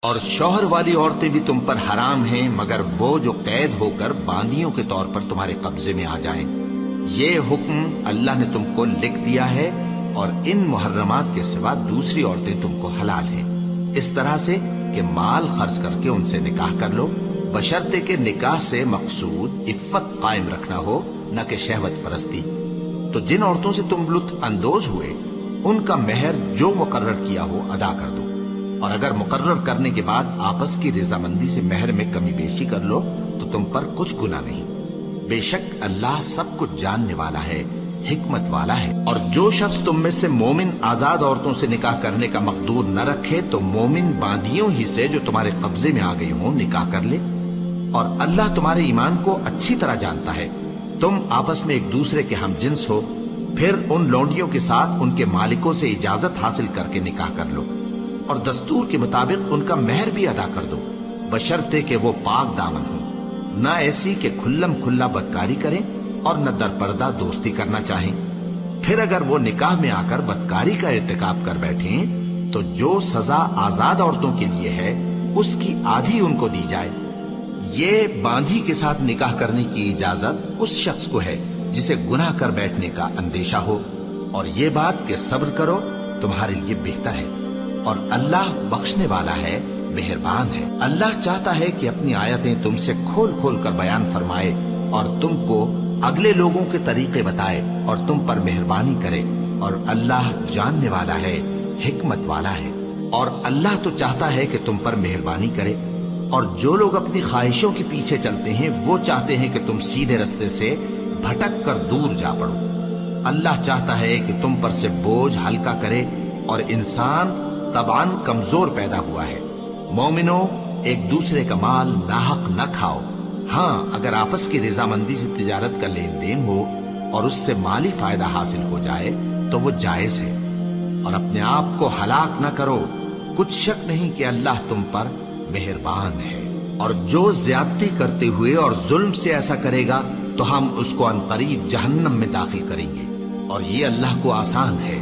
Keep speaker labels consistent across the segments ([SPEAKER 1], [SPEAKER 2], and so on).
[SPEAKER 1] اور شوہر والی عورتیں بھی تم پر حرام ہیں مگر وہ جو قید ہو کر باندیوں کے طور پر تمہارے قبضے میں آ جائیں۔ یہ حکم اللہ نے تم کو لکھ دیا ہے، اور ان محرمات کے سوا دوسری عورتیں تم کو حلال ہیں، اس طرح سے کہ مال خرچ کر کے ان سے نکاح کر لو، بشرطے کہ نکاح سے مقصود عفت قائم رکھنا ہو، نہ کہ شہوت پرستی۔ تو جن عورتوں سے تم لطف اندوز ہوئے ان کا مہر جو مقرر کیا ہو ادا کر دو، اور اگر مقرر کرنے کے بعد آپس کی رضامندی سے مہر میں کمی بیشی کر لو تو تم پر کچھ گناہ نہیں۔ بے شک اللہ سب کچھ جاننے والا ہے، حکمت والا ہے۔ اور جو شخص تم میں سے مومن آزاد عورتوں سے نکاح کرنے کا مقدور نہ رکھے تو مومن باندیوں ہی سے جو تمہارے قبضے میں آ گئی ہوں نکاح کر لے، اور اللہ تمہارے ایمان کو اچھی طرح جانتا ہے۔ تم آپس میں ایک دوسرے کے ہم جنس ہو، پھر ان لونڈیوں کے ساتھ ان کے مالکوں سے اجازت حاصل کر کے نکاح کر لو، اور دستور کے مطابق ان کا مہر بھی ادا کر دو، بشرطے کہ وہ پاک دامن ہوں، نہ ایسی کہ کھلم کھلا بدکاری کریں اور نہ در پردہ دوستی کرنا چاہیں۔ پھر اگر وہ نکاح میں آ کر بدکاری کا ارتکاب کر بیٹھیں تو جو سزا آزاد عورتوں کے لیے ہے اس کی آدھی ان کو دی جائے۔ یہ باندھی کے ساتھ نکاح کرنے کی اجازت اس شخص کو ہے جسے گناہ کر بیٹھنے کا اندیشہ ہو، اور یہ بات کہ صبر کرو تمہارے لیے بہتر ہے، اور اللہ بخشنے والا ہے، مہربان ہے۔ اللہ چاہتا ہے کہ اپنی آیتیں تم سے کھول کھول کر بیان فرمائے اور تم کو اگلے لوگوں کے طریقے بتائے اور تم پر مہربانی کرے، اور اللہ جاننے والا ہے، حکمت والا ہے۔ اور اللہ تو چاہتا ہے کہ تم پر مہربانی کرے، اور جو لوگ اپنی خواہشوں کے پیچھے چلتے ہیں وہ چاہتے ہیں کہ تم سیدھے رستے سے بھٹک کر دور جا پڑو۔ اللہ چاہتا ہے کہ تم پر سے بوجھ ہلکا کرے، اور انسان طبعاً کمزور پیدا ہوا ہے۔ مومنو، ایک دوسرے کا مال ناحق نہ کھاؤ، ہاں اگر آپس کی رضامندی سے تجارت کا لین دین ہو اور اس سے مالی فائدہ حاصل ہو جائے تو وہ جائز ہے، اور اپنے آپ کو ہلاک نہ کرو، کچھ شک نہیں کہ اللہ تم پر مہربان ہے۔ اور جو زیادتی کرتے ہوئے اور ظلم سے ایسا کرے گا تو ہم اس کو عنقریب جہنم میں داخل کریں گے، اور یہ اللہ کو آسان ہے۔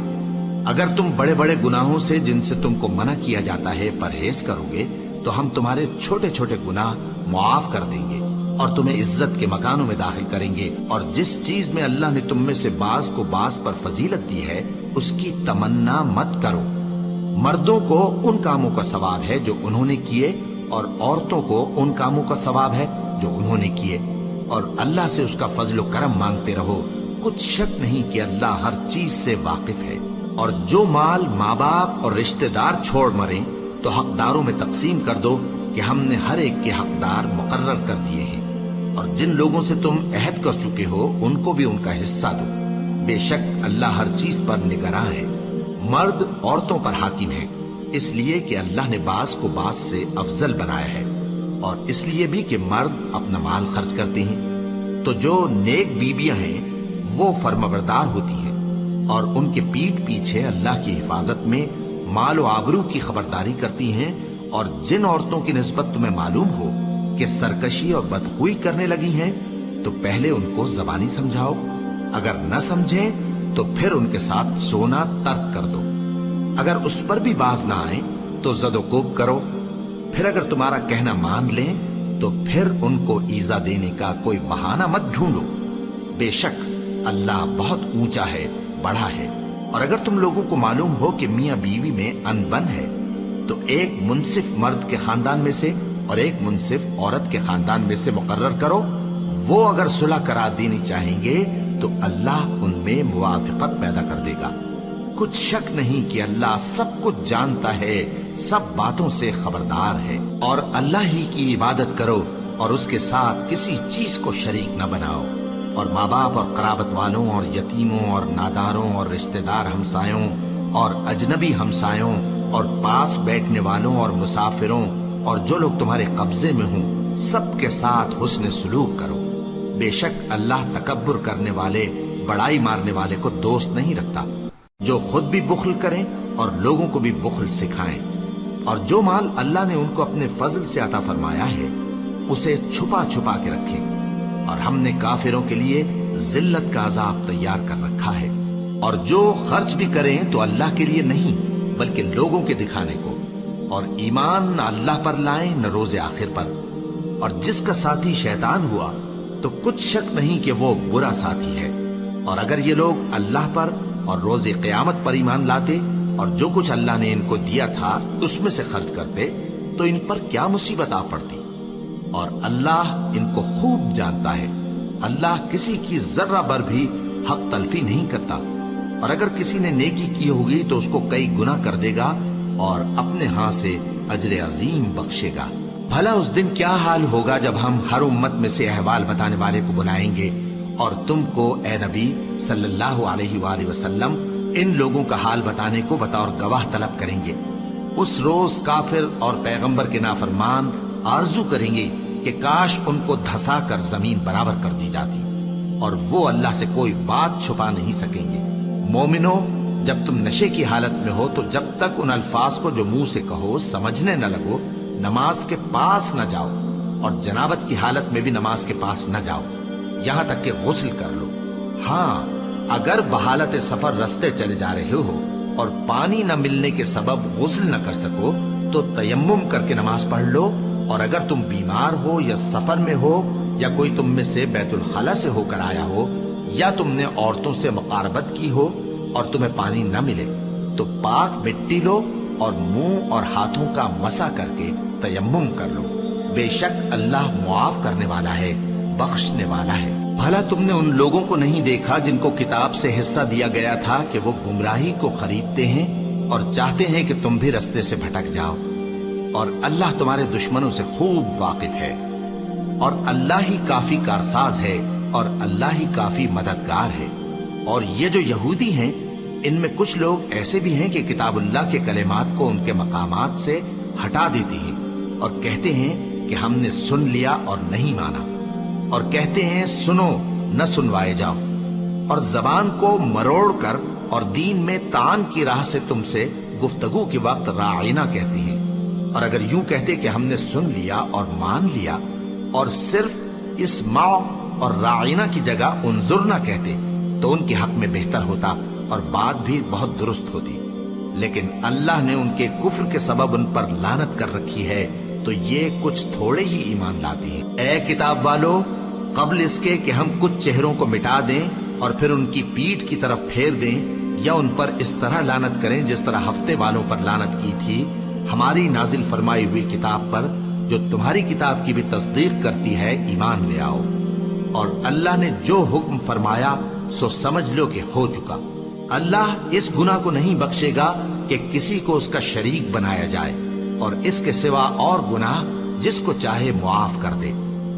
[SPEAKER 1] اگر تم بڑے بڑے گناہوں سے جن سے تم کو منع کیا جاتا ہے پرہیز کرو گے تو ہم تمہارے چھوٹے چھوٹے گناہ معاف کر دیں گے اور تمہیں عزت کے مکانوں میں داخل کریں گے۔ اور جس چیز میں اللہ نے تم میں سے بعض کو بعض پر فضیلت دی ہے اس کی تمنا مت کرو۔ مردوں کو ان کاموں کا ثواب ہے جو انہوں نے کیے، اور عورتوں کو ان کاموں کا ثواب ہے جو انہوں نے کیے، اور اللہ سے اس کا فضل و کرم مانگتے رہو، کچھ شک نہیں کہ اللہ ہر چیز سے واقف ہے۔ اور جو مال ماں باپ اور رشتہ دار چھوڑ مریں تو حقداروں میں تقسیم کر دو کہ ہم نے ہر ایک کے حقدار مقرر کر دیے ہیں، اور جن لوگوں سے تم عہد کر چکے ہو ان کو بھی ان کا حصہ دو، بے شک اللہ ہر چیز پر نگراں ہے۔ مرد عورتوں پر حاکم ہے، اس لیے کہ اللہ نے بعض کو بعض سے افضل بنایا ہے، اور اس لیے بھی کہ مرد اپنا مال خرچ کرتے ہیں۔ تو جو نیک بیویاں ہیں وہ فرمانبردار ہوتی ہیں، اور ان کے پیٹھ پیچھے اللہ کی حفاظت میں مال و آبرو کی خبرداری کرتی ہیں۔ اور جن عورتوں کی نسبت تمہیں معلوم ہو کہ سرکشی اور بدخوئی کرنے لگی ہیں تو پہلے ان کو زبانی سمجھاؤ، اگر نہ سمجھیں تو پھر ان کے ساتھ سونا ترک کر دو۔ اگر اس پر بھی باز نہ آئیں تو زد و کوب کرو، پھر اگر تمہارا کہنا مان لیں تو پھر ان کو ایذا دینے کا کوئی بہانہ مت ڈھونڈو، بے شک اللہ بہت اونچا ہے، بڑا ہے۔ اور اگر تم لوگوں کو معلوم ہو کہ میاں بیوی میں انبن ہے تو ایک منصف مرد کے خاندان میں سے اور ایک منصف عورت کے خاندان میں سے مقرر کرو، وہ اگر صلح کرا دینی چاہیں گے تو اللہ ان میں موافقت پیدا کر دے گا۔ کچھ شک نہیں کہ اللہ سب کچھ جانتا ہے، سب باتوں سے خبردار ہے۔ اور اللہ ہی کی عبادت کرو اور اس کے ساتھ کسی چیز کو شریک نہ بناؤ، اور ماں باپ اور قرابت والوں اور یتیموں اور ناداروں اور رشتہ دار ہمسایوں اور اجنبی ہمسایوں اور پاس بیٹھنے والوں اور مسافروں اور جو لوگ تمہارے قبضے میں ہوں سب کے ساتھ حسن سلوک کرو، بے شک اللہ تکبر کرنے والے، بڑائی مارنے والے کو دوست نہیں رکھتا۔ جو خود بھی بخل کریں اور لوگوں کو بھی بخل سکھائیں، اور جو مال اللہ نے ان کو اپنے فضل سے عطا فرمایا ہے اسے چھپا چھپا کے رکھیں، اور ہم نے کافروں کے لیے ذلت کا عذاب تیار کر رکھا ہے۔ اور جو خرچ بھی کریں تو اللہ کے لیے نہیں بلکہ لوگوں کے دکھانے کو، اور ایمان نہ اللہ پر لائیں نہ روز آخر پر، اور جس کا ساتھی شیطان ہوا تو کچھ شک نہیں کہ وہ برا ساتھی ہے۔ اور اگر یہ لوگ اللہ پر اور روز قیامت پر ایمان لاتے اور جو کچھ اللہ نے ان کو دیا تھا اس میں سے خرچ کرتے تو ان پر کیا مصیبت آ پڑتی، اور اللہ ان کو خوب جانتا ہے۔ اللہ کسی کی ذرہ بر بھی حق تلفی نہیں کرتا، اور اگر کسی نے نیکی کی ہوگی تو اس کو کئی گنا کر دے گا اور اپنے ہاں سے اجر عظیم بخشے گا۔ بھلا اس دن کیا حال ہوگا جب ہم ہر امت میں سے احوال بتانے والے کو بلائیں گے اور تم کو اے نبی صلی اللہ علیہ وآلہ وسلم ان لوگوں کا حال بتانے کو بطور گواہ طلب کریں گے۔ اس روز کافر اور پیغمبر کے نافرمان آرزو کریں گے کہ کاش ان کو دھسا کر زمین برابر کر دی جاتی، اور وہ اللہ سے کوئی بات چھپا نہیں سکیں گے۔ مومنو، جب تم نشے کی حالت میں ہو تو جب تک ان الفاظ کو جو منہ سے کہو سمجھنے نہ لگو نماز کے پاس نہ جاؤ، اور جنابت کی حالت میں بھی نماز کے پاس نہ جاؤ یہاں تک کہ غسل کر لو۔ ہاں، اگر بحالت سفر رستے چلے جا رہے ہو اور پانی نہ ملنے کے سبب غسل نہ کر سکو تو تیمم کر کے نماز پڑھ لو، اور اگر تم بیمار ہو یا سفر میں ہو یا کوئی تم میں سے بیت الخلا سے ہو کر آیا ہو یا تم نے عورتوں سے مقاربت کی ہو اور تمہیں پانی نہ ملے تو پاک مٹی لو اور منہ اور ہاتھوں کا مسح کر کے تیمم کر لو، بے شک اللہ معاف کرنے والا ہے، بخشنے والا ہے۔ بھلا تم نے ان لوگوں کو نہیں دیکھا جن کو کتاب سے حصہ دیا گیا تھا کہ وہ گمراہی کو خریدتے ہیں اور چاہتے ہیں کہ تم بھی رستے سے بھٹک جاؤ، اور اللہ تمہارے دشمنوں سے خوب واقف ہے، اور اللہ ہی کافی کارساز ہے اور اللہ ہی کافی مددگار ہے۔ اور یہ جو یہودی ہیں ان میں کچھ لوگ ایسے بھی ہیں کہ کتاب اللہ کے کلمات کو ان کے مقامات سے ہٹا دیتی ہیں اور کہتے ہیں کہ ہم نے سن لیا اور نہیں مانا، اور کہتے ہیں سنو نہ سنوائے جاؤ، اور زبان کو مروڑ کر اور دین میں طعن کی راہ سے تم سے گفتگو کے وقت راعینا کہتے ہیں، اور اگر یوں کہتے کہ ہم نے سن لیا اور مان لیا اور صرف اسمع اور راعینا کی جگہ انظرنا کہتے تو ان کے حق میں بہتر ہوتا اور بات بھی بہت درست ہوتی، لیکن اللہ نے ان کے کفر کے سبب ان پر لعنت کر رکھی ہے تو یہ کچھ تھوڑے ہی ایمان لاتی ہیں۔ اے کتاب والو، قبل اس کے کہ ہم کچھ چہروں کو مٹا دیں اور پھر ان کی پیٹھ کی طرف پھیر دیں یا ان پر اس طرح لعنت کریں جس طرح ہفتے والوں پر لعنت کی تھی، ہماری نازل فرمائی ہوئی کتاب پر جو تمہاری کتاب کی بھی تصدیق کرتی ہے ایمان لے آؤ، اور اللہ نے جو حکم فرمایا سو سمجھ لو کہ ہو چکا۔ اللہ اس گناہ کو نہیں بخشے گا کہ کسی کو اس کا شریک بنایا جائے، اور اس کے سوا اور گناہ جس کو چاہے معاف کر دے،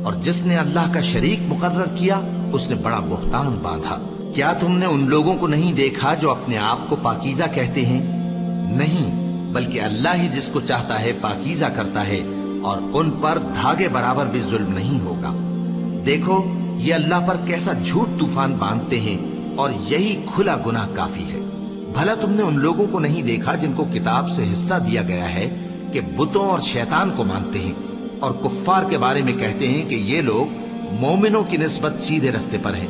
[SPEAKER 1] اور جس نے اللہ کا شریک مقرر کیا اس نے بڑا بہتان باندھا۔ کیا تم نے ان لوگوں کو نہیں دیکھا جو اپنے آپ کو پاکیزہ کہتے ہیں؟ نہیں، بلکہ اللہ ہی جس کو چاہتا ہے پاکیزہ کرتا ہے، اور ان پر دھاگے برابر بھی ظلم نہیں ہوگا۔ دیکھو یہ اللہ پر کیسا جھوٹ طوفان باندھتے ہیں، اور یہی کھلا گناہ کافی ہے۔ بھلا تم نے ان لوگوں کو نہیں دیکھا جن کو کتاب سے حصہ دیا گیا ہے کہ بتوں اور شیطان کو مانتے ہیں، اور کفار کے بارے میں کہتے ہیں کہ یہ لوگ مومنوں کی نسبت سیدھے رستے پر ہیں۔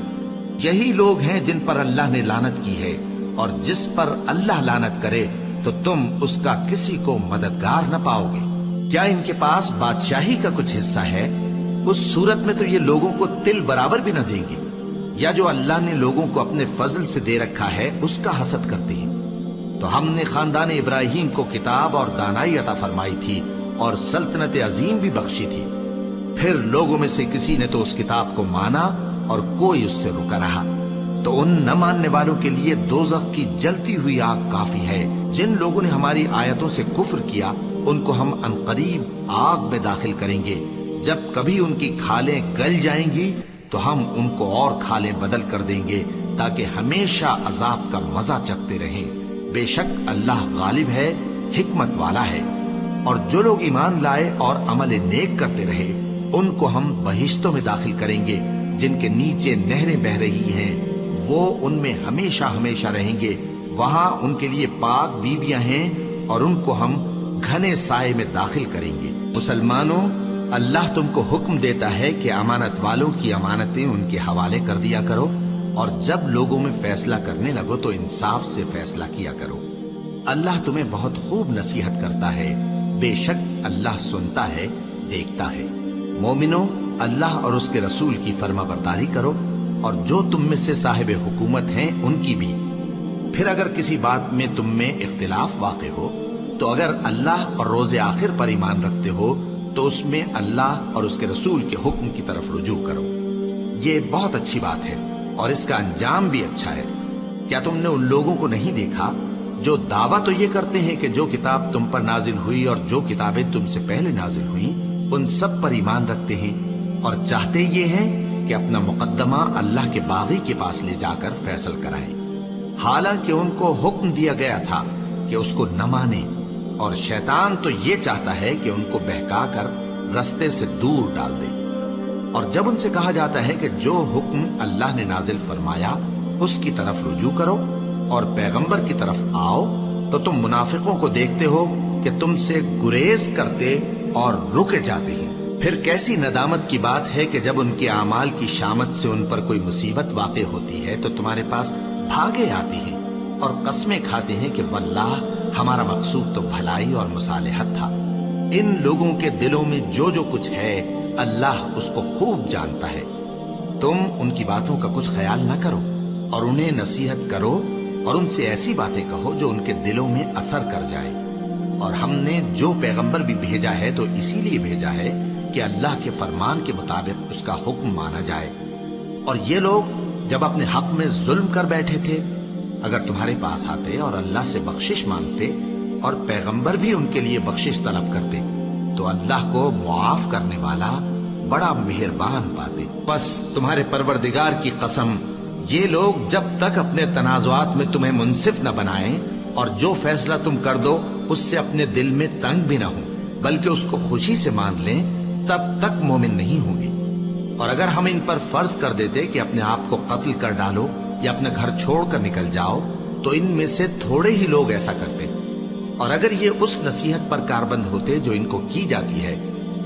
[SPEAKER 1] یہی لوگ ہیں جن پر اللہ نے لعنت کی ہے، اور جس پر اللہ لعنت کرے تو تم اس کا کسی کو مددگار نہ پاؤ گے۔ کیا ان کے پاس بادشاہی کا کچھ حصہ ہے؟ اس صورت میں تو یہ لوگوں کو تل برابر بھی نہ دیں گے، یا جو اللہ نے لوگوں کو اپنے فضل سے دے رکھا ہے اس کا حسد کرتے ہیں۔ تو ہم نے خاندان ابراہیم کو کتاب اور دانائی عطا فرمائی تھی اور سلطنت عظیم بھی بخشی تھی، پھر لوگوں میں سے کسی نے تو اس کتاب کو مانا اور کوئی اس سے رکا رہا، تو ان نہ ماننے والوں کے لیے دوزخ کی جلتی ہوئی آگ کافی ہے۔ جن لوگوں نے ہماری آیتوں سے کفر کیا ان کو ہم عنقریب آگ میں داخل کریں گے، جب کبھی ان کی کھالیں گل جائیں گی تو ہم ان کو اور کھالیں بدل کر دیں گے تاکہ ہمیشہ عذاب کا مزہ چکھتے رہیں۔ بے شک اللہ غالب ہے، حکمت والا ہے۔ اور جو لوگ ایمان لائے اور عمل نیک کرتے رہے ان کو ہم بہشتوں میں داخل کریں گے جن کے نیچے نہریں بہ رہی ہیں، وہ ان میں ہمیشہ ہمیشہ رہیں گے، وہاں ان کے لیے پاک بیویاں ہیں اور ان کو ہم گھنے سائے میں داخل کریں گے۔ مسلمانوں، اللہ تم کو حکم دیتا ہے کہ امانت والوں کی امانتیں ان کے حوالے کر دیا کرو، اور جب لوگوں میں فیصلہ کرنے لگو تو انصاف سے فیصلہ کیا کرو۔ اللہ تمہیں بہت خوب نصیحت کرتا ہے، بے شک اللہ سنتا ہے، دیکھتا ہے۔ مومنو، اللہ اور اس کے رسول کی فرما برداری کرو، اور جو تم میں سے صاحب حکومت ہیں ان کی بھی۔ پھر اگر کسی بات میں تم میں اختلاف واقع ہو تو اگر اللہ اور روز آخر پر ایمان رکھتے ہو تو اس میں اللہ اور اس کے رسول کے حکم کی طرف رجوع کرو۔ یہ بہت اچھی بات ہے اور اس کا انجام بھی اچھا ہے۔ کیا تم نے ان لوگوں کو نہیں دیکھا جو دعویٰ تو یہ کرتے ہیں کہ جو کتاب تم پر نازل ہوئی اور جو کتابیں تم سے پہلے نازل ہوئیں ان سب پر ایمان رکھتے ہیں، اور چاہتے یہ ہیں کہ اپنا مقدمہ اللہ کے باغی کے پاس لے جا کر فیصل کرائیں، حالانکہ ان کو حکم دیا گیا تھا کہ اس کو نہ مانیں، اور شیطان تو یہ چاہتا ہے کہ ان کو بہکا کر رستے سے دور ڈال دے۔ اور جب ان سے کہا جاتا ہے کہ جو حکم اللہ نے نازل فرمایا اس کی طرف رجوع کرو اور پیغمبر کی طرف آؤ، تو تم منافقوں کو دیکھتے ہو کہ تم سے گریز کرتے اور رکے جاتے ہیں۔ پھر کیسی ندامت کی بات ہے کہ جب ان کے اعمال کی شامت سے ان پر کوئی مصیبت واقع ہوتی ہے تو تمہارے پاس بھاگے آتی ہیں اور قسمیں کھاتے ہیں کہ واللہ ہمارا مقصود تو بھلائی اور مصالحت تھا۔ ان لوگوں کے دلوں میں جو جو کچھ ہے اللہ اس کو خوب جانتا ہے۔ تم ان کی باتوں کا کچھ خیال نہ کرو اور انہیں نصیحت کرو اور ان سے ایسی باتیں کہو جو ان کے دلوں میں اثر کر جائے۔ اور ہم نے جو پیغمبر بھی بھیجا ہے تو اسی لیے بھیجا ہے کہ اللہ کے فرمان کے مطابق اس کا حکم مانا جائے۔ اور یہ لوگ جب اپنے حق میں ظلم کر بیٹھے تھے، اگر تمہارے پاس آتے اور اللہ سے بخشش مانگتے اور پیغمبر بھی ان کے لیے بخشش طلب کرتے تو اللہ کو معاف کرنے والا بڑا مہربان پاتے۔ بس تمہارے پروردگار کی قسم، یہ لوگ جب تک اپنے تنازعات میں تمہیں منصف نہ بنائیں اور جو فیصلہ تم کر دو اس سے اپنے دل میں تنگ بھی نہ ہو بلکہ اس کو خوشی سے مان لیں، تب تک مومن نہیں ہوں گے۔ اور اگر ہم ان پر فرض کر دیتے کہ اپنے آپ کو قتل کر ڈالو یا اپنا گھر چھوڑ کر نکل جاؤ تو ان میں سے تھوڑے ہی لوگ ایسا کرتے، اور اگر یہ اس نصیحت پر کاربند ہوتے جو ان کو کی جاتی ہے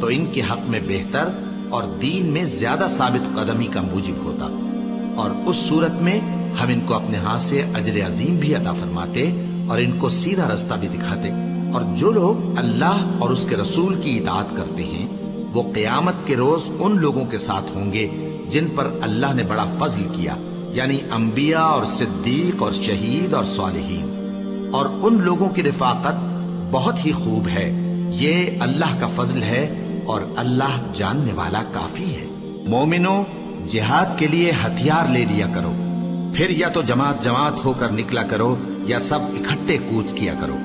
[SPEAKER 1] تو ان کے حق میں بہتر اور دین میں زیادہ ثابت قدمی کا موجب ہوتا، اور اس صورت میں ہم ان کو اپنے ہاتھ سے اجر عظیم بھی عطا فرماتے اور ان کو سیدھا رستہ بھی دکھاتے۔ اور جو لوگ اللہ اور اس کے رسول کی اطاعت کرتے ہیں وہ قیامت کے روز ان لوگوں کے ساتھ ہوں گے جن پر اللہ نے بڑا فضل کیا، یعنی انبیاء اور صدیق اور شہید اور صالحین، اور ان لوگوں کی رفاقت بہت ہی خوب ہے۔ یہ اللہ کا فضل ہے اور اللہ جاننے والا کافی ہے۔ مومنو، جہاد کے لیے ہتھیار لے لیا کرو، پھر یا تو جماعت جماعت ہو کر نکلا کرو یا سب اکٹھے کوچ کیا کرو۔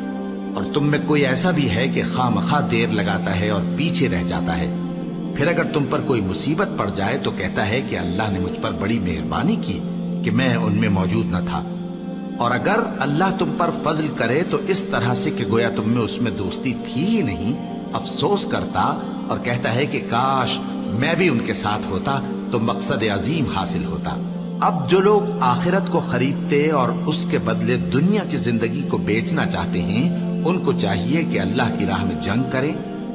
[SPEAKER 1] اور تم میں کوئی ایسا بھی ہے کہ خواہ مخواہ دیر لگاتا ہے اور پیچھے رہ جاتا ہے، پھر اگر تم پر کوئی مصیبت پڑ جائے تو کہتا ہے کہ اللہ نے مجھ پر بڑی مہربانی کی کہ میں ان میں موجود نہ تھا۔ اور اگر اللہ تم پر فضل کرے تو اس طرح سے کہ گویا تم میں اس میں دوستی تھی ہی نہیں، افسوس کرتا اور کہتا ہے کہ کاش میں بھی ان کے ساتھ ہوتا تو مقصد عظیم حاصل ہوتا۔ اب جو لوگ آخرت کو خریدتے اور اس کے بدلے دنیا کی زندگی کو بیچنا چاہتے ہیں ان کو چاہیے کہ اللہ کی راہ میں جنگ کرے،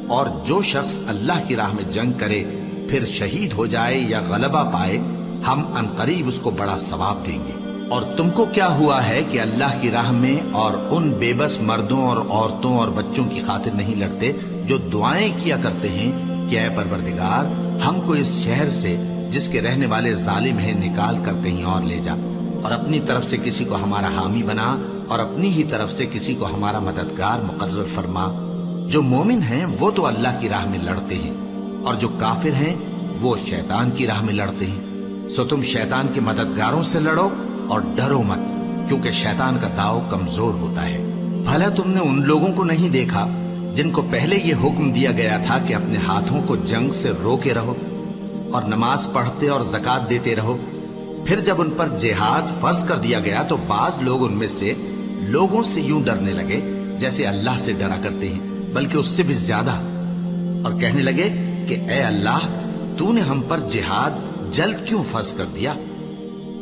[SPEAKER 1] اور جو شخص اللہ کی راہ میں جنگ کرے پھر شہید ہو جائے یا غلبہ پائے ہم عنقریب اس کو بڑا ثواب دیں گے۔ اور تم کو کیا ہوا ہے کہ اللہ کی راہ میں اور ان بے بس مردوں اور عورتوں اور بچوں کی خاطر نہیں لڑتے جو دعائیں کیا کرتے ہیں کہ اے پروردگار ہم کو اس شہر سے جس کے رہنے والے ظالم ہیں نکال کر کہیں اور لے جا، اور اپنی طرف سے کسی کو ہمارا حامی بنا اور اپنی ہی طرف سے کسی کو ہمارا مددگار مقرر فرما۔ جو مومن ہیں وہ تو اللہ کی راہ میں لڑتے ہیں اور جو کافر ہیں وہ شیطان کی راہ میں لڑتے ہیں، سو تم شیطان کے مددگاروں سے لڑو اور ڈرو مت، کیونکہ شیطان کا داؤ کمزور ہوتا ہے۔ بھلا تم نے ان لوگوں کو نہیں دیکھا جن کو پہلے یہ حکم دیا گیا تھا کہ اپنے ہاتھوں کو جنگ سے روکے رہو اور نماز پڑھتے اور زکوٰۃ دیتے رہو، پھر جب ان پر جہاد فرض کر دیا گیا تو بعض لوگ ان میں سے لوگوں سے یوں ڈرنے لگے جیسے اللہ سے ڈرا کرتے ہیں، بلکہ اس سے بھی زیادہ، اور کہنے لگے کہ اے اللہ تو نے ہم پر جہاد جلد کیوں فرض کر دیا،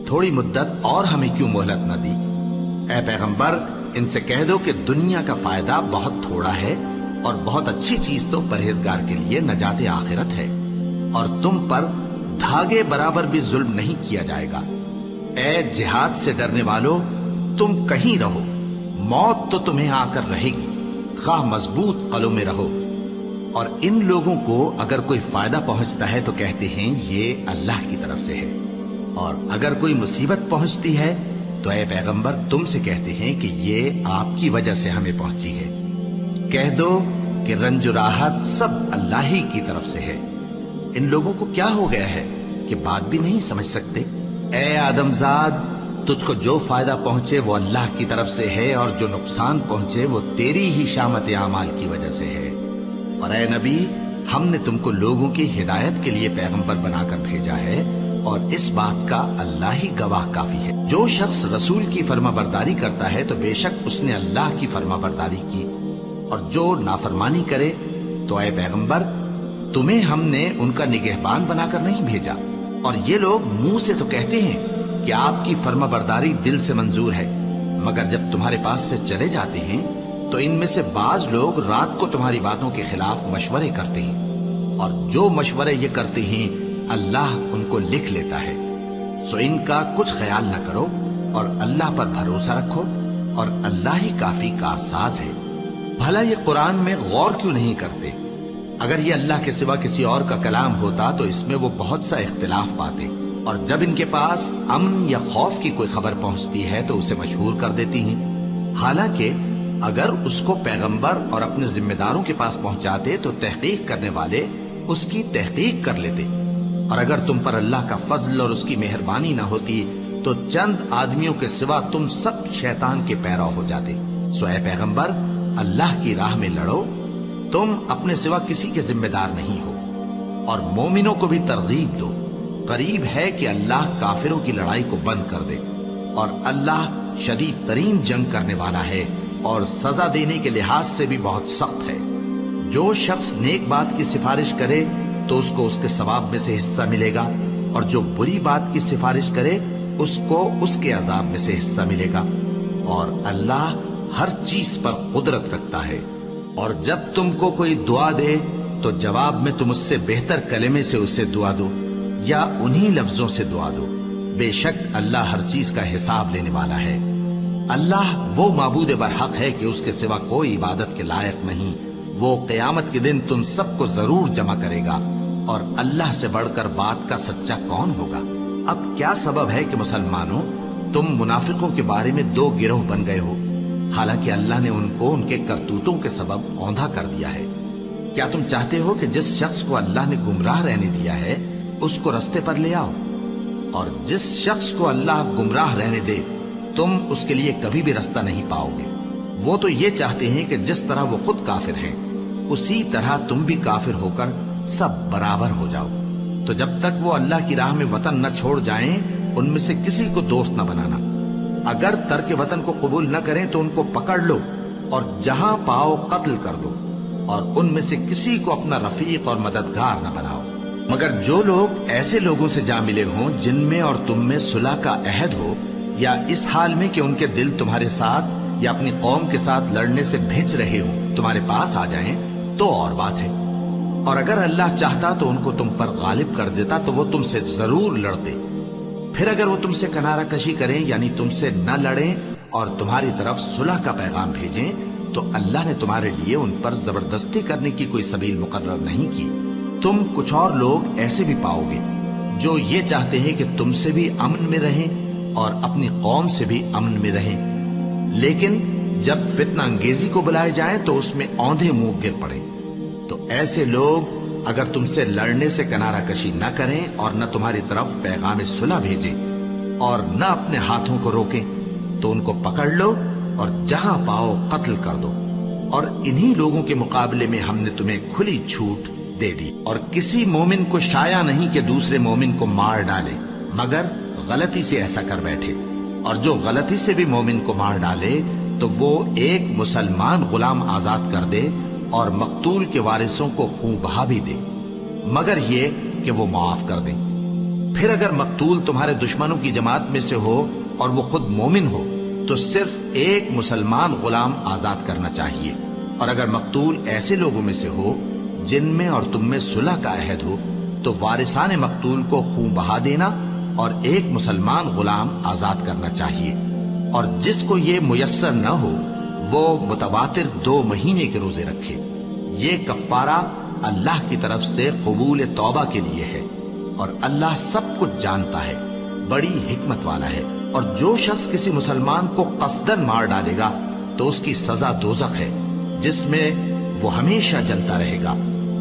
[SPEAKER 1] تھوڑی مدت اور ہمیں کیوں مہلت نہ دی۔ اے پیغمبر ان سے کہہ دو کہ دنیا کا فائدہ بہت تھوڑا ہے اور بہت اچھی چیز تو پرہیزگار کے لیے نجات آخرت ہے، اور تم پر دھاگے برابر بھی ظلم نہیں کیا جائے گا۔ اے جہاد سے ڈرنے والو، تم کہیں رہو، موت تو تمہیں آ کر رہے گی، خواہ مضبوط قلعوں میں رہو. اور ان لوگوں کو اگر کوئی فائدہ پہنچتا ہے تو کہتے ہیں یہ اللہ کی طرف سے ہے، اور اگر کوئی مصیبت پہنچتی ہے تو اے پیغمبر تم سے کہتے ہیں کہ یہ آپ کی وجہ سے ہمیں پہنچی ہے. کہہ دو کہ رنج و راحت سب اللہ ہی کی طرف سے ہے. ان لوگوں کو کیا ہو گیا ہے کہ بات بھی نہیں سمجھ سکتے؟ اے آدم زاد، تجھ کو جو فائدہ پہنچے وہ اللہ کی طرف سے ہے، اور جو نقصان پہنچے وہ تیری ہی شامت اعمال کی وجہ سے ہے. اور اے نبی، ہم نے تم کو لوگوں کی ہدایت کے لیے پیغمبر بنا کر بھیجا ہے، اور اس بات کا اللہ ہی گواہ کافی ہے. جو شخص رسول کی فرما برداری کرتا ہے تو بے شک اس نے اللہ کی فرما برداری کی، اور جو نافرمانی کرے تو اے پیغمبر تمہیں ہم نے ان کا نگہبان بنا کر نہیں بھیجا. اور یہ لوگ منہ سے تو کہتے ہیں کہ آپ کی فرما برداری دل سے منظور ہے، مگر جب تمہارے پاس سے چلے جاتے ہیں تو ان میں سے بعض لوگ رات کو تمہاری باتوں کے خلاف مشورے کرتے ہیں، اور جو مشورے یہ کرتے ہیں اللہ ان کو لکھ لیتا ہے. سو ان کا کچھ خیال نہ کرو اور اللہ پر بھروسہ رکھو، اور اللہ ہی کافی کارساز ہے. بھلا یہ قرآن میں غور کیوں نہیں کرتے؟ اگر یہ اللہ کے سوا کسی اور کا کلام ہوتا تو اس میں وہ بہت سا اختلاف پاتے، اور جب ان کے پاس امن یا خوف کی کوئی خبر پہنچتی ہے تو اسے مشہور کر دیتی ہیں. حالانکہ اگر اس کو پیغمبر اور اپنے ذمہ داروں کے پاس پہنچاتے تو تحقیق کرنے والے اس کی تحقیق کر لیتے. اور اگر تم پر اللہ کا فضل اور اس کی مہربانی نہ ہوتی تو چند آدمیوں کے سوا تم سب شیطان کے پیرو ہو جاتے. سو اے پیغمبر، اللہ کی راہ میں لڑو، تم اپنے سوا کسی کے ذمہ دار نہیں ہو. اور مومنوں کو بھی ترغیب دو، قریب ہے کہ اللہ کافروں کی لڑائی کو بند کر دے، اور اللہ شدید ترین جنگ کرنے والا ہے اور سزا دینے کے لحاظ سے بھی بہت سخت ہے. جو شخص نیک بات کی سفارش کرے تو اس کو اس کے ثواب میں سے حصہ ملے گا، اور جو بری بات کی سفارش کرے اس کو اس کے عذاب میں سے حصہ ملے گا. اور اللہ ہر چیز پر قدرت رکھتا ہے. اور جب تم کو کوئی دعا دے تو جواب میں تم اس سے بہتر کلمے سے اسے دعا دو یا انہی لفظوں سے دعا دو. بے شک اللہ ہر چیز کا حساب لینے والا ہے. اللہ وہ معبود برحق ہے کہ اس کے سوا کوئی عبادت کے لائق نہیں. وہ قیامت کے دن تم سب کو ضرور جمع کرے گا، اور اللہ سے بڑھ کر بات کا سچا کون ہوگا؟ اب کیا سبب ہے کہ مسلمانوں تم منافقوں کے بارے میں دو گروہ بن گئے ہو، حالانکہ اللہ نے ان کو ان کے کرتوتوں کے سبب اوندھا کر دیا ہے؟ کیا تم چاہتے ہو کہ جس شخص کو اللہ نے گمراہ رہنے دیا ہے اس کو رستے پر لے آؤ، اور جس شخص کو اللہ گمراہ رہنے دے تم اس کے لیے کبھی بھی رستہ نہیں پاؤ گے؟ وہ تو یہ چاہتے ہیں کہ جس طرح وہ خود کافر ہیں اسی طرح تم بھی کافر ہو کر سب برابر ہو جاؤ. تو جب تک وہ اللہ کی راہ میں وطن نہ چھوڑ جائیں ان میں سے کسی کو دوست نہ بنانا. اگر ترک وطن کو قبول نہ کریں تو ان کو پکڑ لو اور جہاں پاؤ قتل کر دو، اور ان میں سے کسی کو اپنا رفیق اور مددگار نہ بناؤ، مگر جو لوگ ایسے لوگوں سے جا ملے ہوں جن میں اور تم میں صلح کا عہد ہو، یا اس حال میں کہ ان کے دل تمہارے ساتھ یا اپنی قوم کے ساتھ لڑنے سے بھج رہے ہوں تمہارے پاس آ جائیں تو اور بات ہے. اور اگر اللہ چاہتا تو ان کو تم پر غالب کر دیتا تو وہ تم سے ضرور لڑتے. پھر اگر وہ تم سے کنارہ کشی کریں یعنی تم سے نہ لڑیں اور تمہاری طرف صلح کا پیغام بھیجیں تو اللہ نے تمہارے لیے ان پر زبردستی کرنے کی کوئی سبیل مقرر نہیں کی. تم کچھ اور لوگ ایسے بھی پاؤ گے جو یہ چاہتے ہیں کہ تم سے بھی امن میں رہیں اور اپنی قوم سے بھی امن میں رہیں، لیکن جب فتنہ انگیزی کو بلائے جائیں تو اس میں اوندھے منہ گر پڑیں. تو ایسے لوگ اگر تم سے لڑنے سے کنارہ کشی نہ کریں اور نہ تمہاری طرف پیغام صلح بھیجیں اور نہ اپنے ہاتھوں کو روکیں تو ان کو پکڑ لو اور جہاں پاؤ قتل کر دو. اور انہی لوگوں کے مقابلے میں ہم نے تمہیں کھلی چھوٹ دے دی. اور کسی مومن کو شایع نہیں کہ دوسرے مومن کو مار ڈالے مگر غلطی سے ایسا کر بیٹھے، اور جو غلطی سے بھی مومن کو مار ڈالے تو وہ ایک مسلمان غلام آزاد کر دے اور مقتول کے وارثوں کو خون بہا بھی دے، مگر یہ کہ وہ معاف کر دیں. پھر اگر مقتول تمہارے دشمنوں کی جماعت میں سے ہو اور وہ خود مومن ہو تو صرف ایک مسلمان غلام آزاد کرنا چاہیے. اور اگر مقتول ایسے لوگوں میں سے ہو جن میں اور تم میں صلح کا عہد ہو تو وارثان مقتول کو خون بہا دینا اور ایک مسلمان غلام آزاد کرنا چاہیے. اور جس کو یہ میسر نہ ہو وہ متواتر 2 مہینے کے روزے رکھے۔ یہ کفارہ اللہ کی طرف سے قبول توبہ کے لیے ہے، اور اللہ سب کچھ جانتا ہے، بڑی حکمت والا ہے۔ اور جو شخص کسی مسلمان کو قصدن مار ڈالے گا تو اس کی سزا دوزخ ہے، جس میں وہ ہمیشہ جلتا رہے گا،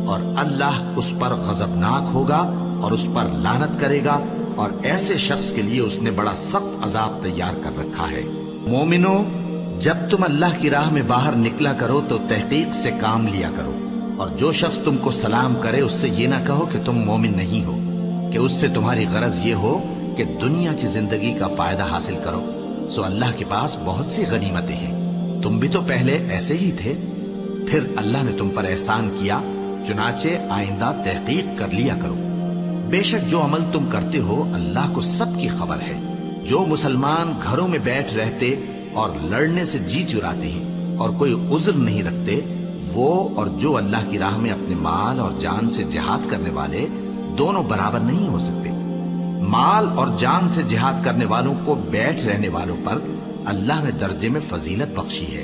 [SPEAKER 1] اور اللہ اس پر غضبناک ہوگا اور اس پر لعنت کرے گا، اور ایسے شخص کے لیے اس نے بڑا سخت عذاب تیار کر رکھا ہے۔ مومنو، جب تم اللہ کی راہ میں باہر نکلا کرو تو تحقیق سے کام لیا کرو، اور جو شخص تم کو سلام کرے اس سے یہ نہ کہو کہ تم مومن نہیں ہو، کہ اس سے تمہاری غرض یہ ہو کہ دنیا کی زندگی کا فائدہ حاصل کرو۔ سو اللہ کے پاس بہت سی غنیمتیں ہیں، تم بھی تو پہلے ایسے ہی تھے، پھر اللہ نے تم پر احسان کیا، چنانچہ آئندہ تحقیق کر لیا کرو۔ بے شک جو عمل تم کرتے ہو اللہ کو سب کی خبر ہے۔ جو مسلمان گھروں میں بیٹھ رہتے اور لڑنے سے جی چراتے ہیں اور کوئی عذر نہیں رکھتے، وہ اور جو اللہ کی راہ میں اپنے مال اور جان سے جہاد کرنے والے دونوں برابر نہیں ہو سکتے۔ مال اور جان سے جہاد کرنے والوں کو بیٹھ رہنے والوں پر اللہ نے درجے میں فضیلت بخشی ہے،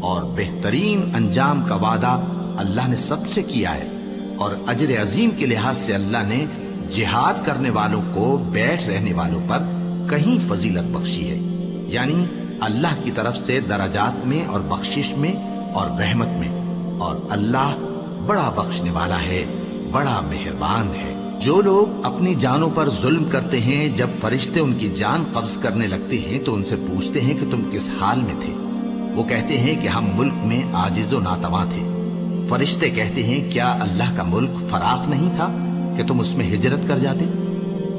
[SPEAKER 1] اور بہترین انجام کا وعدہ اللہ نے سب سے کیا ہے، اور اجر عظیم کے لحاظ سے اللہ نے جہاد کرنے والوں کو بیٹھ رہنے والوں پر کہیں فضیلت بخشی ہے، یعنی اللہ کی طرف سے درجات میں اور بخشش میں اور رحمت میں، اور اللہ بڑا بخشنے والا ہے، بڑا مہربان ہے۔ جو لوگ اپنی جانوں پر ظلم کرتے ہیں، جب فرشتے ان کی جان قبض کرنے لگتے ہیں تو ان سے پوچھتے ہیں کہ تم کس حال میں تھے؟ وہ کہتے ہیں کہ ہم ملک میں عاجز و ناتواں تھے۔ فرشتے کہتے ہیں کیا اللہ کا ملک فراخ نہیں تھا کہ تم اس میں ہجرت کر جاتے؟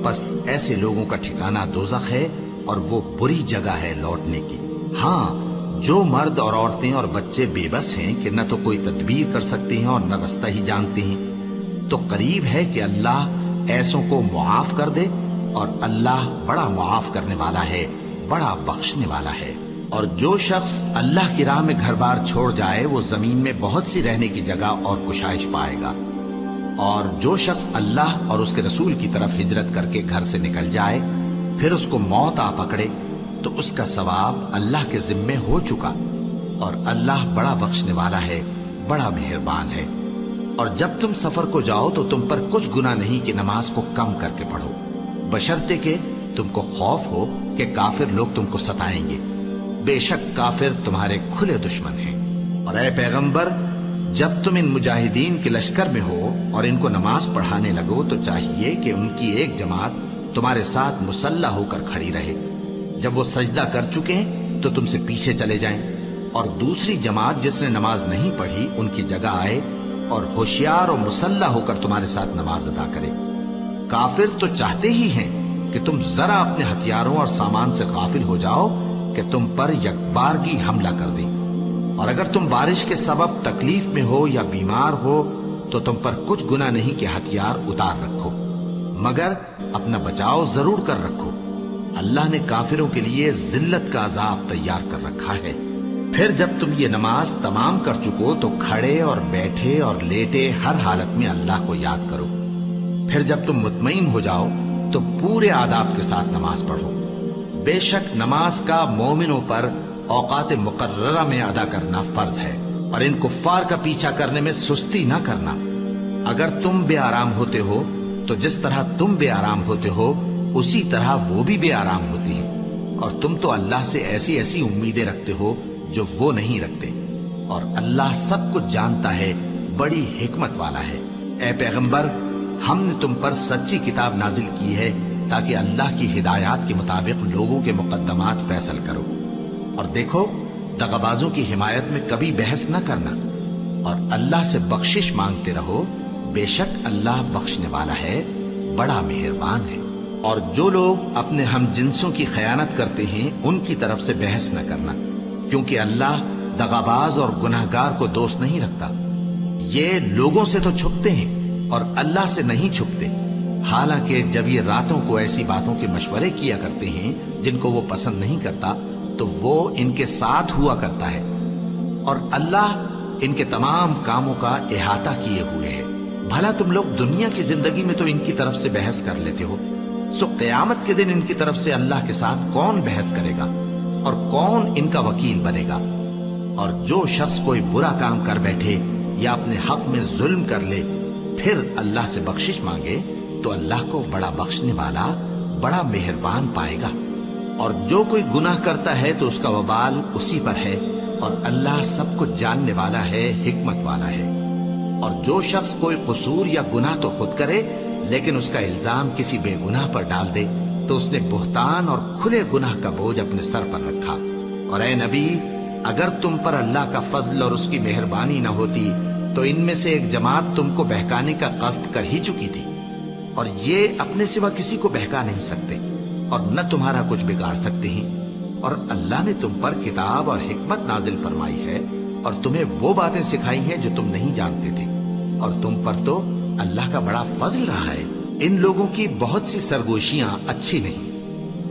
[SPEAKER 1] بس ایسے لوگوں کا ٹھکانہ دوزخ ہے، اور وہ بری جگہ ہے لوٹنے کی۔ ہاں، جو مرد اور عورتیں اور بچے بے بس ہیں کہ نہ تو کوئی تدبیر کر سکتے ہیں اور نہ رستہ ہی جانتے ہیں، تو قریب ہے کہ اللہ ایسوں کو معاف کر دے، اور اللہ بڑا معاف کرنے والا ہے، بڑا بخشنے والا ہے۔ اور جو شخص اللہ کی راہ میں گھر بار چھوڑ جائے وہ زمین میں بہت سی رہنے کی جگہ اور کشائش پائے گا، اور جو شخص اللہ اور اس کے رسول کی طرف ہجرت کر کے گھر سے نکل جائے پھر اس کو موت آ پکڑے تو اس کا ثواب اللہ کے ذمے ہو چکا، اور اللہ بڑا بخشنے والا ہے، بڑا مہربان ہے۔ اور جب تم سفر کو جاؤ تو تم پر کچھ گناہ نہیں کہ نماز کو کم کر کے پڑھو، بشرطے کہ تم کو خوف ہو کہ کافر لوگ تم کو ستائیں گے، بے شک کافر تمہارے کھلے دشمن ہیں۔ اور اے پیغمبر، جب تم ان مجاہدین کے لشکر میں ہو اور ان کو نماز پڑھانے لگو تو چاہیے کہ ان کی ایک جماعت تمہارے ساتھ مسلح ہو کر کھڑی رہے، جب وہ سجدہ کر چکے تو تم سے پیچھے چلے جائیں، اور دوسری جماعت جس نے نماز نہیں پڑھی ان کی جگہ آئے اور ہوشیار اور مسلح ہو کر تمہارے ساتھ نماز ادا کرے۔ کافر تو چاہتے ہی ہیں کہ تم ذرا اپنے ہتھیاروں اور سامان سے غافل ہو جاؤ کہ تم پر یکبارگی حملہ کر دیں، اور اگر تم بارش کے سبب تکلیف میں ہو یا بیمار ہو تو تم پر کچھ گناہ نہیں کہ ہتھیار اتار رکھو، مگر اپنا بچاؤ ضرور کر رکھو۔ اللہ نے کافروں کے لیے ذلت کا عذاب تیار کر رکھا ہے۔ پھر جب تم یہ نماز تمام کر چکو تو کھڑے اور بیٹھے اور لیٹے ہر حالت میں اللہ کو یاد کرو۔ پھر جب تم مطمئن ہو جاؤ تو پورے آداب کے ساتھ نماز پڑھو۔ بے شک نماز کا مومنوں پر اوقات مقررہ میں ادا کرنا فرض ہے، اور ان کفار کا پیچھا کرنے میں سستی نہ کرنا۔ اگر تم بے آرام ہوتے ہو تو جس طرح تم بے آرام ہوتے ہو اسی طرح وہ بھی بے آرام ہوتے ہیں، اور تم تو اللہ سے ایسی ایسی امیدیں رکھتے ہو جو وہ نہیں رکھتے، اور اللہ سب کچھ جانتا ہے، بڑی حکمت والا ہے۔ اے پیغمبر، ہم نے تم پر سچی کتاب نازل کی ہے تاکہ اللہ کی ہدایات کے مطابق لوگوں کے مقدمات فیصل کرو، اور دیکھو دغابازوں کی حمایت میں کبھی بحث نہ کرنا، اور اللہ سے بخشش مانگتے رہو، بے شک اللہ بخشنے والا ہے، بڑا مہربان ہے۔ اور جو لوگ اپنے ہم جنسوں کی خیانت کرتے ہیں ان کی طرف سے بحث نہ کرنا، کیونکہ اللہ دغاباز اور گناہگار کو دوست نہیں رکھتا۔ یہ لوگوں سے تو چھپتے ہیں اور اللہ سے نہیں چھپتے، حالانکہ جب یہ راتوں کو ایسی باتوں کے مشورے کیا کرتے ہیں جن کو وہ پسند نہیں کرتا تو وہ ان کے ساتھ ہوا کرتا ہے، اور اللہ ان کے تمام کاموں کا احاطہ کیے ہوئے ہے۔ بھلا تم لوگ دنیا کی زندگی میں تو ان کی طرف سے بحث کر لیتے ہو، سو قیامت کے دن ان کی طرف سے اللہ کے ساتھ کون بحث کرے گا اور کون ان کا وکیل بنے گا؟ اور جو شخص کوئی برا کام کر بیٹھے یا اپنے حق میں ظلم کر لے پھر اللہ سے بخشش مانگے تو اللہ کو بڑا بخشنے والا بڑا مہربان پائے گا. اور جو کوئی گناہ کرتا ہے تو اس کا وبال اسی پر ہے اور اللہ سب کچھ جاننے والا ہے، حکمت والا ہے. اور جو شخص کوئی قصور یا گناہ تو خود کرے لیکن اس کا الزام کسی بے گناہ پر ڈال دے تو اس نے بہتان اور کھلے گناہ کا بوجھ اپنے سر پر رکھا. اور اے نبی، اگر تم پر اللہ کا فضل اور اس کی مہربانی نہ ہوتی تو ان میں سے ایک جماعت تم کو بہکانے کا قصد کر ہی چکی تھی، اور یہ اپنے سوا کسی کو بہکا نہیں سکتے اور نہ تمہارا کچھ بگاڑ سکتے ہیں. اور اللہ نے تم پر کتاب اور حکمت نازل فرمائی ہے اور تمہیں وہ باتیں سکھائی ہیں جو تم نہیں جانتے تھے، اور تم پر تو اللہ کا بڑا فضل رہا ہے. ان لوگوں کی بہت سی سرگوشیاں اچھی نہیں.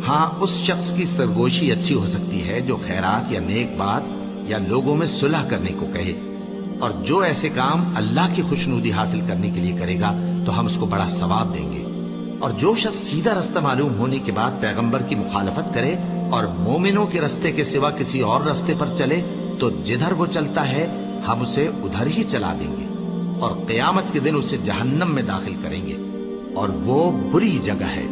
[SPEAKER 1] ہاں، اس شخص کی سرگوشی اچھی ہو سکتی ہے جو خیرات یا نیک بات یا لوگوں میں صلح کرنے کو کہے، اور جو ایسے کام اللہ کی خوشنودی حاصل کرنے کے لیے کرے گا تو ہم اس کو بڑا ثواب دیں گے. اور جو شخص سیدھا رستہ معلوم ہونے کے بعد پیغمبر کی مخالفت کرے اور مومنوں کے رستے کے سوا کسی اور رستے پر چلے تو جدھر وہ چلتا ہے ہم اسے ادھر ہی چلا دیں گے اور قیامت کے دن اسے جہنم میں داخل کریں گے، اور وہ بری جگہ ہے.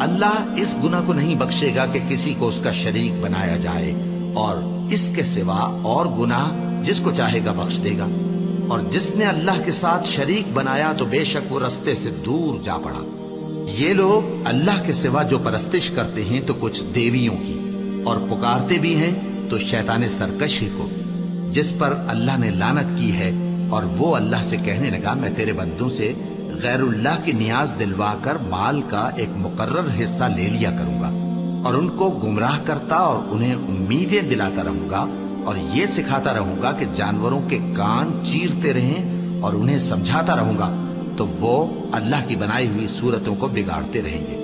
[SPEAKER 1] اللہ اس گناہ کو نہیں بخشے گا کہ کسی کو اس کا شریک بنایا جائے، اور اس کے سوا اور گناہ جس کو چاہے گا بخش دے گا. اور جس نے اللہ کے ساتھ شریک بنایا تو بے شک وہ رستے سے دور جا پڑا. یہ لوگ اللہ کے سوا جو پرستش کرتے ہیں تو کچھ دیویوں کی، اور پکارتے بھی ہیں تو شیطان سرکش ہی کو، جس پر اللہ نے لعنت کی ہے. اور وہ اللہ سے کہنے لگا میں تیرے بندوں سے غیر اللہ کی نیاز دلوا کر مال کا ایک مقرر حصہ لے لیا کروں گا، اور ان کو گمراہ کرتا اور انہیں امیدیں دلاتا رہوں گا، اور یہ سکھاتا رہوں گا کہ جانوروں کے کان چیرتے رہیں اور انہیں سمجھاتا رہوں گا، تو وہ اللہ کی بنائی ہوئی صورتوں کو بگاڑتے رہیں گے.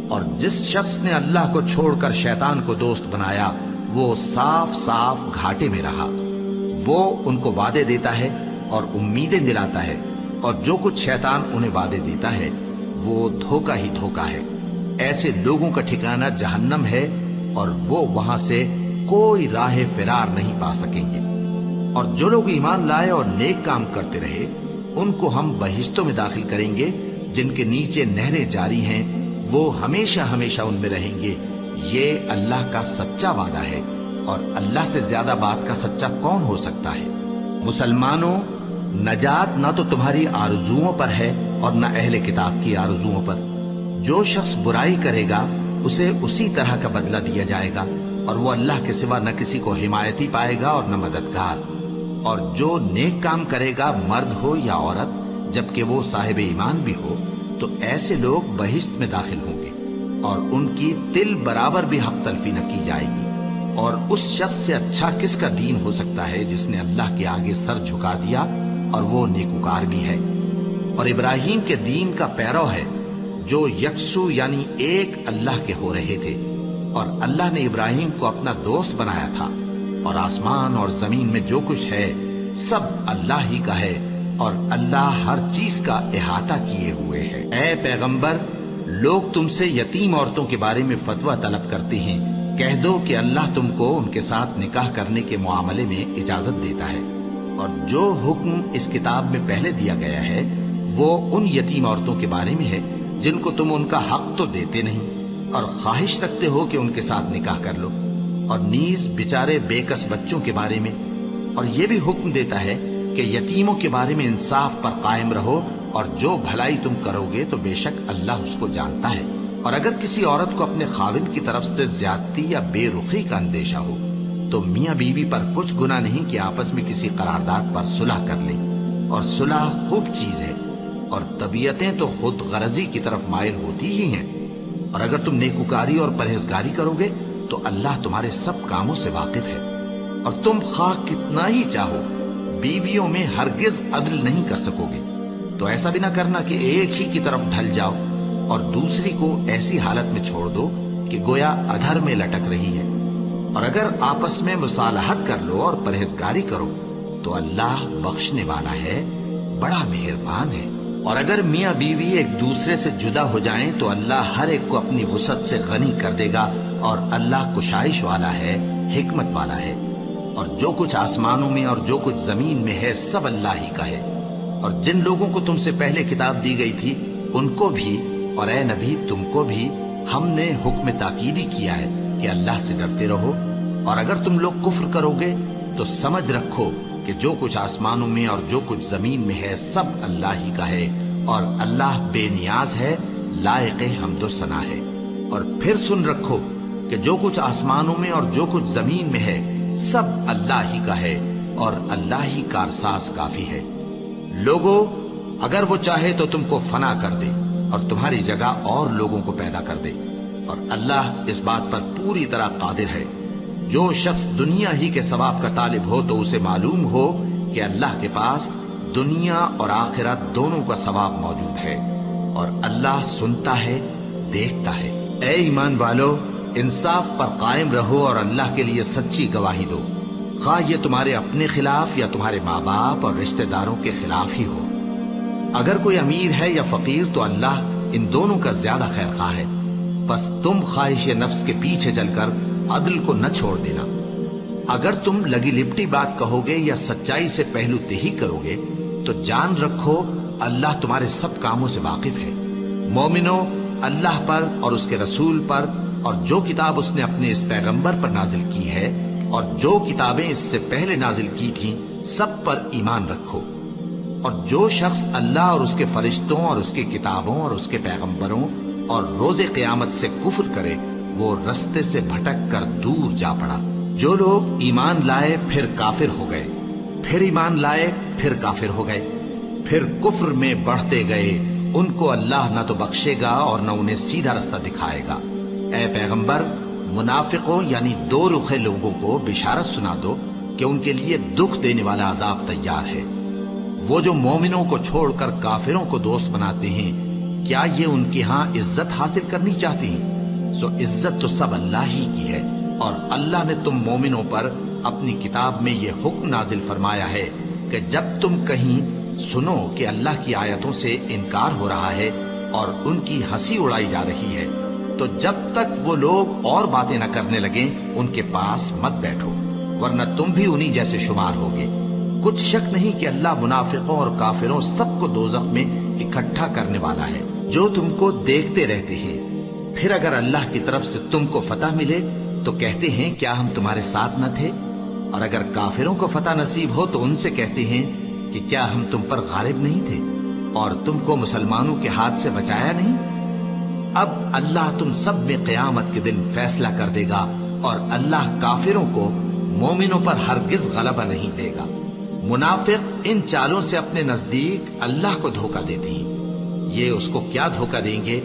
[SPEAKER 1] اور جس شخص نے اللہ کو چھوڑ کر شیطان کو دوست بنایا وہ صاف صاف گھاٹے میں رہا. وہ ان کو وعدے دیتا ہے اور امیدیں دلاتا ہے، اور جو کچھ شیطان انہیں وعدے دیتا ہے وہ دھوکہ ہی دھوکہ ہے. ایسے لوگوں کا ٹھکانہ جہنم ہے اور وہ وہاں سے کوئی راہ فرار نہیں پا سکیں گے. اور جو لوگ ایمان لائے اور نیک کام کرتے رہے ان کو ہم بہشتوں میں داخل کریں گے جن کے نیچے نہریں جاری ہیں، وہ ہمیشہ ہمیشہ ان میں رہیں گے. یہ اللہ کا سچا وعدہ ہے، اور اللہ سے زیادہ بات کا سچا کون ہو سکتا ہے. مسلمانوں، نجات نہ تو تمہاری آرزوؤں پر ہے اور نہ اہل کتاب کی آرزوؤں پر. جو شخص برائی کرے گا اسے اسی طرح کا بدلہ دیا جائے گا، اور وہ اللہ کے سوا نہ کسی کو حمایتی پائے گا اور نہ مددگار. اور جو نیک کام کرے گا مرد ہو یا عورت جبکہ وہ صاحب ایمان بھی ہو تو ایسے لوگ بہشت میں داخل ہوں گے، اور ان کی تل برابر بھی حق تلفی نہ کی جائے گی. اور اس شخص سے اچھا کس کا دین ہو سکتا ہے جس نے اللہ کے آگے سر جھکا دیا اور وہ نیکوکار بھی ہے. اور ابراہیم کے دین کا پیرو ہے جو یکسو یعنی ایک اللہ کے ہو رہے تھے، اور اللہ نے ابراہیم کو اپنا دوست بنایا تھا. اور آسمان اور زمین میں جو کچھ ہے سب اللہ ہی کا ہے، اور اللہ ہر چیز کا احاطہ کیے ہوئے ہے. اے پیغمبر، لوگ تم سے یتیم عورتوں کے بارے میں فتویٰ طلب کرتے ہیں، کہہ دو کہ اللہ تم کو ان کے ساتھ نکاح کرنے کے معاملے میں اجازت دیتا ہے. اور جو حکم اس کتاب میں پہلے دیا گیا ہے وہ ان یتیم عورتوں کے بارے میں ہے جن کو تم ان کا حق تو دیتے نہیں اور خواہش رکھتے ہو کہ ان کے ساتھ نکاح کر لو. اور نیز بیچارے بے کس بچوں کے بارے میں. اور یہ بھی حکم دیتا ہے کہ یتیموں کے بارے میں انصاف پر قائم رہو، اور جو بھلائی تم کرو گے تو بے شک اللہ اس کو جانتا ہے. اور اگر کسی عورت کو اپنے خاوند کی طرف سے زیادتی یا بے رخی کا اندیشہ ہو تو میاں بیوی پر کچھ گناہ نہیں کہ آپس میں کسی قرارداد پر صلح کر لیں. اور صلح خوب چیز ہے، اور طبیعتیں تو خود غرضی کی طرف مائل ہوتی ہی ہیں. اور اگر تم نیکوکاری اور پرہیزگاری کرو گے تو اللہ تمہارے سب کاموں سے واقف ہے. اور تم خواہ کتنا ہی چاہو بیویوں میں ہرگز عدل نہیں کر سکو گے، تو ایسا بھی نہ کرنا کہ ایک ہی کی طرف ڈھل جاؤ اور دوسری کو ایسی حالت میں چھوڑ دو کہ گویا ادھر میں لٹک رہی ہے. اور اگر آپس میں مصالحت کر لو اور پرہیزگاری کرو تو اللہ بخشنے والا ہے، بڑا مہربان ہے. اور اگر میاں بیوی ایک دوسرے سے جدا ہو جائیں تو اللہ ہر ایک کو اپنی وسعت سے غنی کر دے گا، اور اللہ کشائش والا ہے، حکمت والا ہے. اور جو کچھ آسمانوں میں اور جو کچھ زمین میں ہے سب اللہ ہی کا ہے۔ اور جن لوگوں کو تم سے پہلے کتاب دی گئی تھی ان کو بھی اور اے نبی تم کو بھی ہم نے حکم تاکیدی کیا ہے کہ اللہ سے ڈرتے رہو، اور اگر تم لوگ کفر کرو گے تو سمجھ رکھو کہ جو کچھ آسمانوں میں اور جو کچھ زمین میں ہے سب اللہ ہی کا ہے، اور اللہ بے نیاز ہے، لائق حمد و ثنا ہے۔ اور پھر سن رکھو کہ جو کچھ آسمانوں میں اور جو کچھ زمین میں ہے سب اللہ ہی کا ہے، اور اللہ ہی کارساز کافی ہے۔ لوگو اگر وہ چاہے تو تم کو فنا کر دے اور تمہاری جگہ اور لوگوں کو پیدا کر دے، اور اللہ اس بات پر پوری طرح قادر ہے۔ جو شخص دنیا ہی کے ثواب کا طالب ہو تو اسے معلوم ہو کہ اللہ کے پاس دنیا اور آخرت دونوں کا ثواب موجود ہے، اور اللہ سنتا ہے، دیکھتا ہے۔ اے ایمان والو، انصاف پر قائم رہو اور اللہ کے لیے سچی گواہی دو، خواہ یہ تمہارے اپنے خلاف یا تمہارے ماں باپ اور رشتہ داروں کے خلاف ہی ہو۔ اگر کوئی امیر ہے یا فقیر تو اللہ ان دونوں کا زیادہ خیر خواہ ہے، بس تم خواہش نفس کے پیچھے چل کر عدل کو نہ چھوڑ دینا۔ اگر تم لگی لپٹی بات کہو گے یا سچائی سے پہلو تہی کرو گے تو جان رکھو اللہ تمہارے سب کاموں سے واقف ہے۔ مومنو، اللہ پر اور اس کے رسول پر اور جو کتاب اس نے اپنے اس پیغمبر پر نازل کی ہے اور جو کتابیں اس سے پہلے نازل کی تھیں سب پر ایمان رکھو، اور جو شخص اللہ اور اس کے فرشتوں اور اس کی کتابوں اور اس کے پیغمبروں اور روز قیامت سے کفر کرے وہ رستے سے بھٹک کر دور جا پڑا۔ جو لوگ ایمان لائے پھر کافر ہو گئے، پھر ایمان لائے پھر کافر ہو گئے، پھر کفر میں بڑھتے گئے، ان کو اللہ نہ تو بخشے گا اور نہ انہیں سیدھا رستہ دکھائے گا۔ اے پیغمبر، منافقوں یعنی دو رخے لوگوں کو بشارت سنا دو کہ ان کے لیے دکھ دینے والا عذاب تیار ہے۔ وہ جو مومنوں کو چھوڑ کر کافروں کو دوست بناتے ہیں، کیا یہ ان کے ہاں عزت حاصل کرنی چاہتے ہیں؟ سو عزت تو سب اللہ ہی کی ہے، اور اللہ نے تم مومنوں پر اپنی کتاب میں یہ حکم نازل فرمایا ہے کہ جب تم کہیں سنو کہ اللہ کی آیتوں سے انکار ہو رہا ہے اور ان کی ہنسی اڑائی جا رہی ہے تو جب تک وہ لوگ اور باتیں نہ کرنے لگیں ان کے پاس مت بیٹھو، ورنہ تم بھی انہی جیسے شمار ہوگے۔ کچھ شک نہیں کہ اللہ منافقوں اور کافروں سب کو دوزخ میں اکٹھا کرنے والا ہے، جو تم کو دیکھتے رہتے ہیں۔ پھر اگر اللہ کی طرف سے تم کو فتح ملے تو کہتے ہیں کیا ہم تمہارے ساتھ نہ تھے، اور اگر کافروں کو فتح نصیب ہو تو ان سے کہتے ہیں کہ کیا ہم تم پر غالب نہیں تھے اور تم کو مسلمانوں کے ہاتھ سے بچایا نہیں۔ اب اللہ تم سب میں قیامت کے دن فیصلہ کر دے گا، اور اللہ کافروں کو مومنوں پر ہرگز غلبہ نہیں دے گا۔ منافق ان چالوں سے اپنے نزدیک اللہ کو دھوکہ دیتی ہیں، یہ اس کو کیا دھوکہ دیں گے،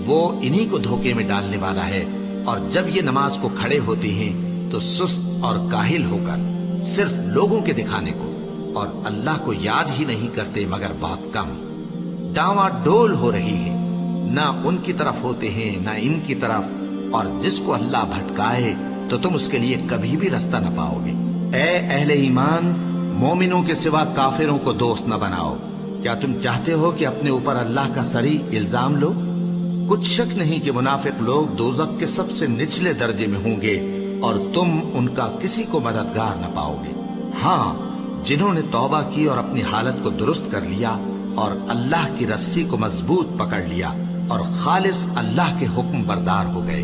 [SPEAKER 1] وہ انہی کو دھوکے میں ڈالنے والا ہے۔ اور جب یہ نماز کو کھڑے ہوتے ہیں تو سست اور کاہل ہو کر صرف لوگوں کے دکھانے کو اور اللہ کو یاد ہی نہیں کرتے مگر بہت کم، ڈاواں ڈول ہو رہی ہے، نہ ان کی طرف ہوتے ہیں نہ ان کی طرف، اور جس کو اللہ بھٹکائے تو تم اس کے لیے کبھی بھی رستہ نہ پاؤ گے۔ اے اہل ایمان، مومنوں کے سوا کافروں کو دوست نہ بناؤ۔ کیا تم چاہتے ہو کہ اپنے اوپر اللہ کا صریح الزام لو؟ کچھ شک نہیں کہ منافق لوگ دوزخ کے سب سے نچلے درجے میں ہوں گے اور تم ان کا کسی کو مددگار نہ پاؤ گے۔ ہاں، جنہوں نے توبہ کی اور اپنی حالت کو درست کر لیا اور اللہ کی رسی کو مضبوط پکڑ لیا اور خالص اللہ کے حکم بردار ہو گئے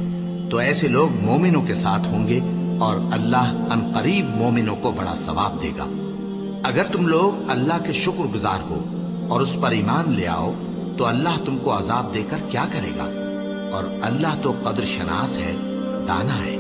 [SPEAKER 1] تو ایسے لوگ مومنوں کے ساتھ ہوں گے، اور اللہ عنقریب مومنوں کو بڑا ثواب دے گا۔ اگر تم لوگ اللہ کے شکر گزار ہو اور اس پر ایمان لے آؤ تو اللہ تم کو عذاب دے کر کیا کرے گا، اور اللہ تو قدر شناس ہے، دانا ہے۔